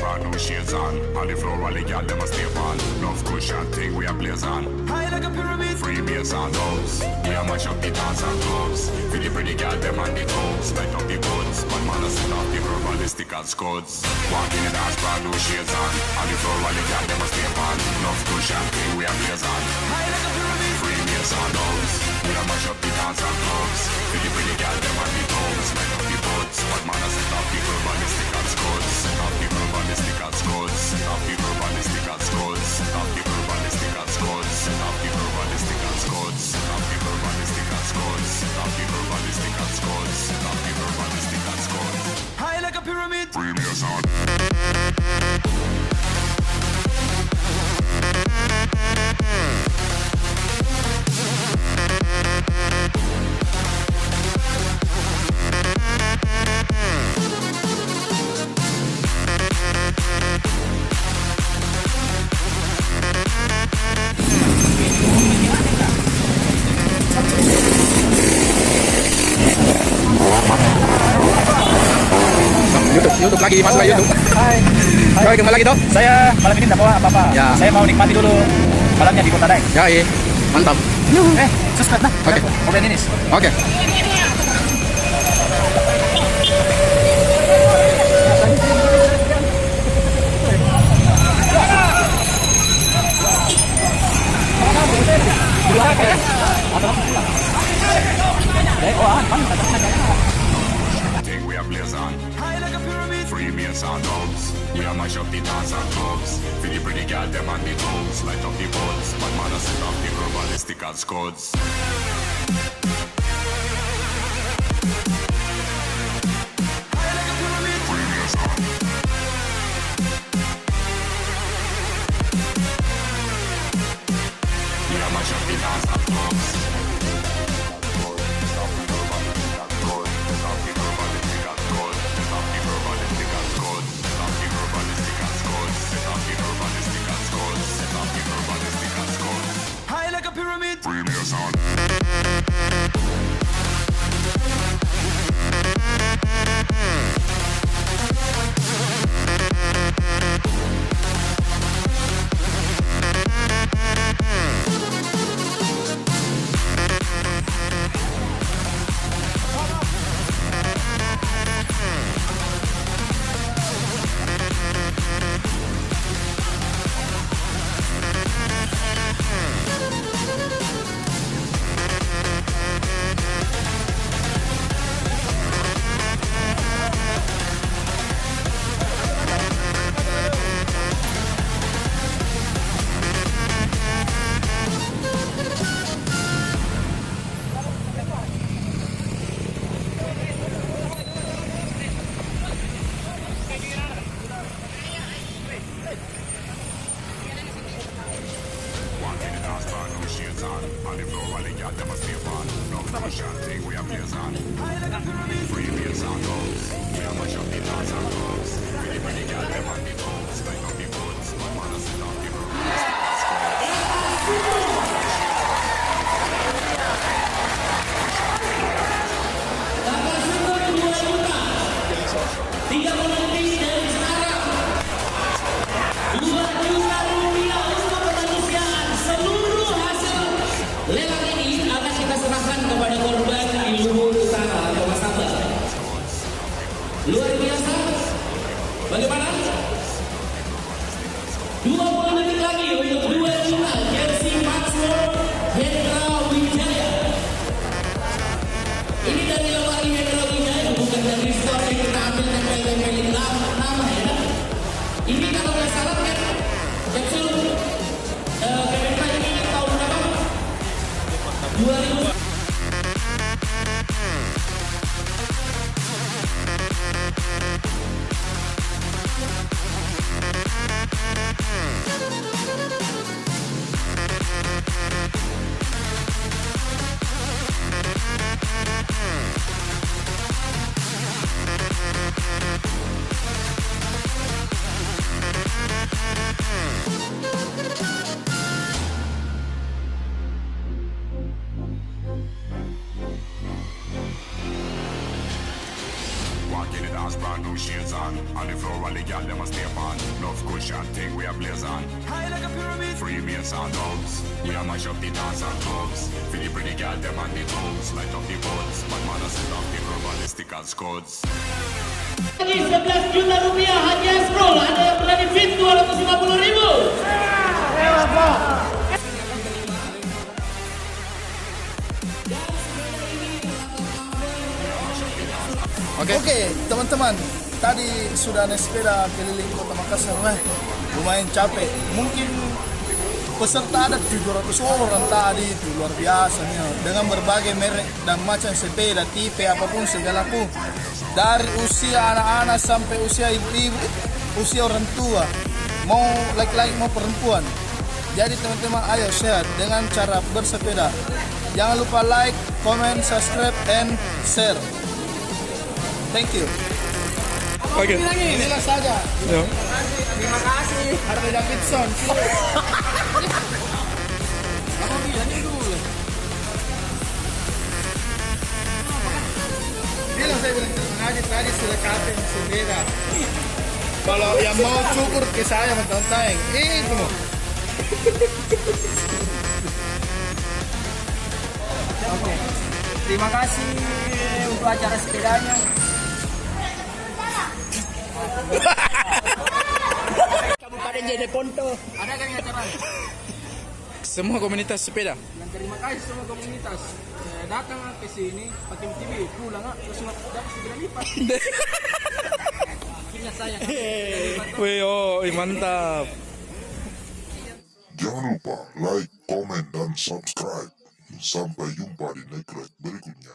brand new shades on. On the floor, all the girl them a stay on. Love cushion thing we a blaze on. High like a pyramid. Free bass and drums. We a mash up the dance and clubs. Feel the pretty girl them on the toes. Light up the buds. Bad man a set off the verbalistic and scuds. Walk in the dance, brand new shades on. On the floor, all the girl them a stay on. Love cushion thing we a blaze on. High like a pyramid. Free bass and drums. We a mash up the dance and clubs. Feel the pretty girl them on the toes. Light up the buds. Bad man a set off the verbalistic and scuds. Set off the verbalistic and scuds. Set off the verbalistic and scuds. Set off the verbalistic and scuds. Set off the verbalistic and scuds. Set off the verbalistic and scuds. Set off the verbalistic and scuds. Set off the verbalistic and scuds. High like a pyramid. Free bass and YouTube lagi, masuk ke YouTube. Hai. Hai, kembali lagi dok. Saya malam ini tidak bawa apa-apa. Ya. Saya mau nikmati dulu malamnya di Kota Daeng. Ya, iya. Mantap. Subscribe nah. Oke. Kopian ini. Oke. thing we a blaze on. High like a pyramid. Free bass and drums. We a mash up the dance and clubs. Feel the pretty girl them on the toes. Light up the buds. Bad man a set off the verbalistic and scuds. High like a pyramid. Free bass and we a mash up the dance and clubs. High like a pyramid. Free bass and walking the dance bar, no shades on. On the floor, all the girl them a stay on. No cushion thing we a blaze on. High like a pyramid. Free bass and drums. We a mash up the dance and clubs. Feel the pretty girl them on the toes. Light up the buds. Bad man a set off the verbalistic and scuds. Lelang ini akan kita serahkan kepada korban di Luhur Utara atau Masaba. Luar biasa. Bagaimana? brand new shades on. On the floor, all the gal them a stay on. Love cushion thing we a blaze on. High like a pyramid. Free mates and dogs. We a mash up the dance and clubs. For the pretty gal them on the tongues. Light up the buds. But man, I set up the verbalistic and scuds. Lagi 11 juta rupiah hanya scroll. Ada yang berani fit 250.000. Oke, teman-teman, tadi sudah naik sepeda keliling kota Makassar. Lumayan capek. Mungkin peserta ada 700 orang tadi, itu luar biasanya. Dengan berbagai merek dan macam sepeda, tipe apapun segalaku. Dari usia anak-anak sampai usia ibu-ibu, usia orang tua, mau laki-laki mau perempuan. Jadi teman-teman, ayo share dengan cara bersepeda. Jangan lupa like, comment, subscribe, and share. Thank you. Oke. Inilah saja. Ya. Terima kasih. Harley Davidson. Bilang saya bilang tadi sudah capek sepeda. Kalau yang mau cukur ke saya mentang-mentang itu mau. Oke. Terima kasih untuk acara sepedanya. Kabupaten Jeneponto. Ada kan yang acara? Semua komunitas sepeda. Dan terima kasih semua komunitas. Datang ke sini pakai TV, pulang terus dapat segera lipat. Akhirnya saya. Wih, oh, mantap. Jangan lupa like, komen, dan subscribe. Sampai jumpa di next berikutnya.